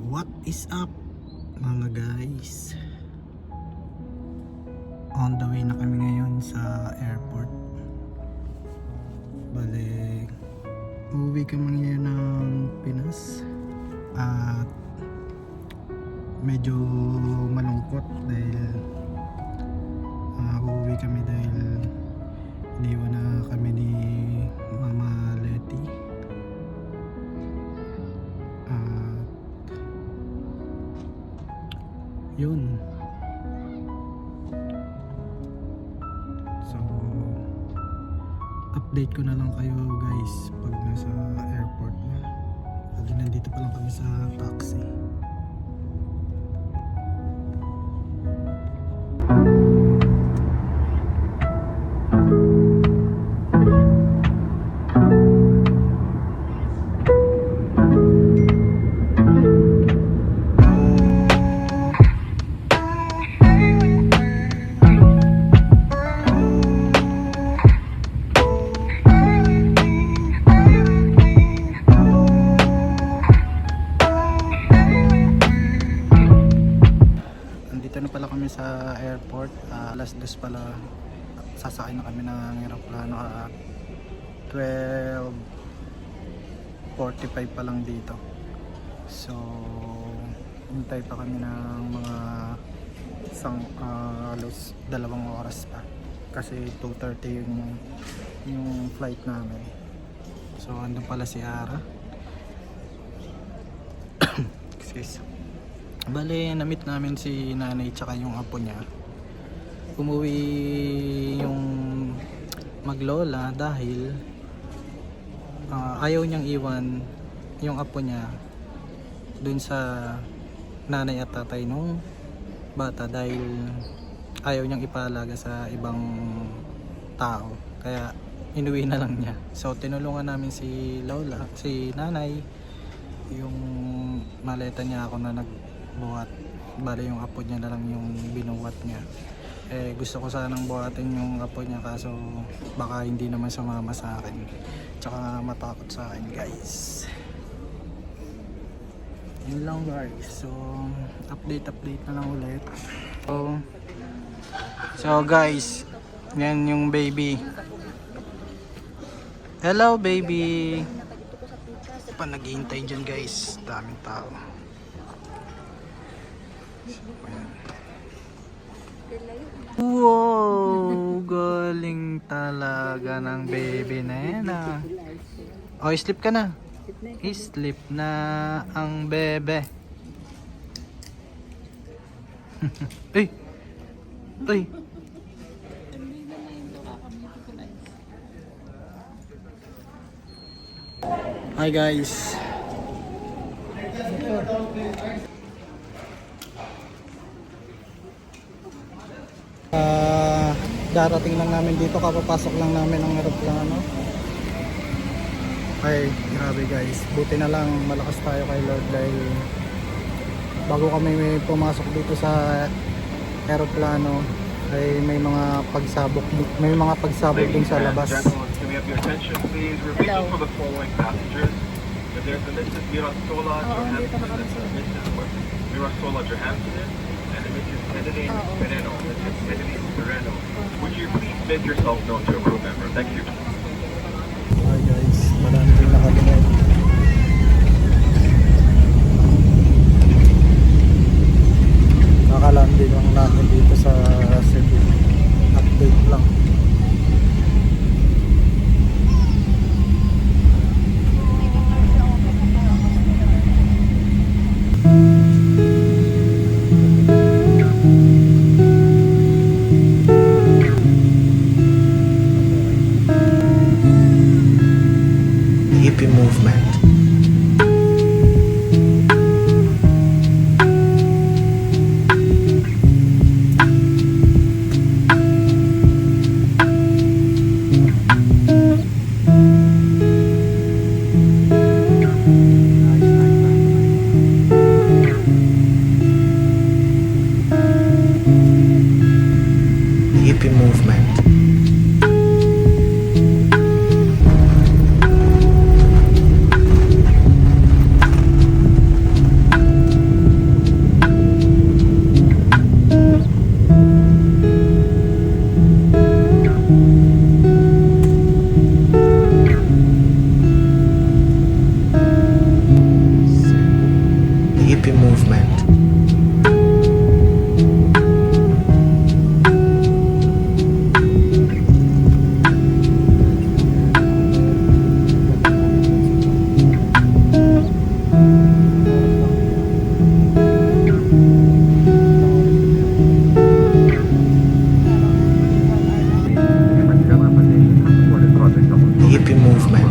What is up mga guys? On the way na kami ngayon sa airport. Bale, uuwi kami ngayon ng Pinas. At medyo malungkot dahil uuwi kami dahil iniwan na kami ni Mama Letty. Yun. So update ko na lang kayo guys pag nasa airport na. Pag nandito pa lang kami sa taxi. Sa airport, alas 2 pala sasakay na kami ng aeroplano at 12:45 pa lang dito. So hintay pa kami ng mga halos 2 oras pa kasi 2:30 yung flight namin. So andun pala si Ara. Excuse. Bale, na-meet namin si nanay tsaka yung apo niya. Umuwi yung maglola dahil ayaw niyang iwan yung apo niya dun sa nanay at tatay nung bata dahil ayaw niyang ipalaga sa ibang tao. Kaya inuwi na lang niya. So tinulungan namin si lola, si nanay, yung maleta niya ako na buhat. Bale yung apo niya na lang yung binuhat niya. Gusto ko sanang buhatin yung apo niya kaso baka hindi naman sumama sa akin. Tsaka matakot sa akin guys. Yun lang guys. So update na lang ulit. So guys, yan yung baby. Hello baby. Pa naghihintay dyan guys. Daming tao. Wow, galing talaga ng baby na yan ah. Oh, sleep ka na. Sleep na ang bebe. Ay! Ay! Hi guys. Darating lang namin dito, kapapasok lang namin ng aeroplano. Ay, grabe guys. Buti na lang malakas tayo kay Lord dahil bago kami may pumasok dito sa aeroplano ay may mga pagsabog din sa labas. Hello. Mirasola Johansson and Mrs. Medellin Veneno. Mrs. Medellin Sereno. Would you please make yourself known to a crew member? Thank you. Hi guys, marami din nakalimay. Nakalandin lang namin dito sa Cebu. Update lang. Hippie movement. Hippie movement. hippie movement. The hippie movement.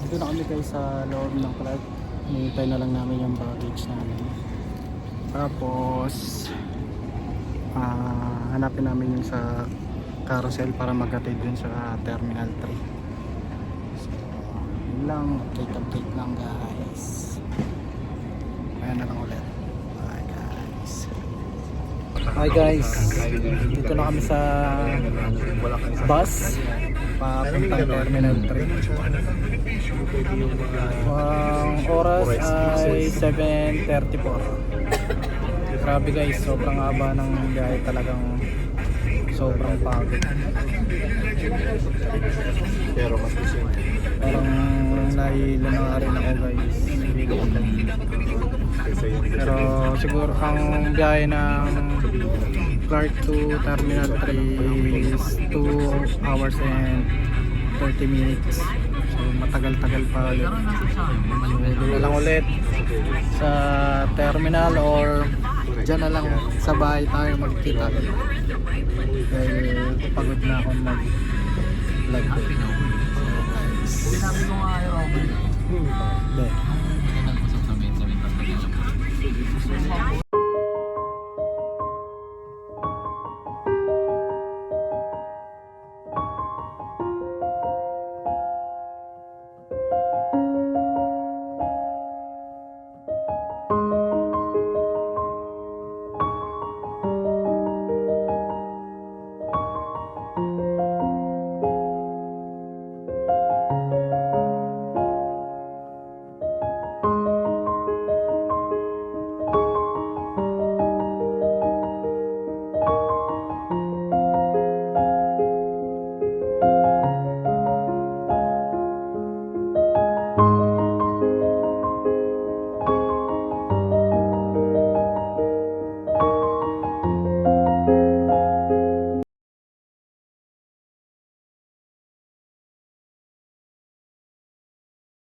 Dito na kami guys sa loob ng flight. Hinihintay na lang namin yung baggage namin. Tapos hanapin namin yung sa carousel para maghatid dun sa Terminal 3. So, yun lang. Update lang guys. Ayan na lang ulit. Bye guys. Hi guys. Dito na kami sa bus papuntang Terminal 3. Ang oras ay 7:34. Grabe guys, sobrang haba ng biyahe, talagang sobrang pagod. Pero mas gusto mo. Parang nahihilo na nga rin ako guys. Pero siguro ang biyahe ng Clark to Terminal 3 is 2 hours and 30 minutes. So matagal-tagal pa ulit. So doon na lang ulit sa terminal or dyan na lang sa bahay tayo magkita. Dahil pagod na ako mag-vlog. So guys. Sinabi ko nga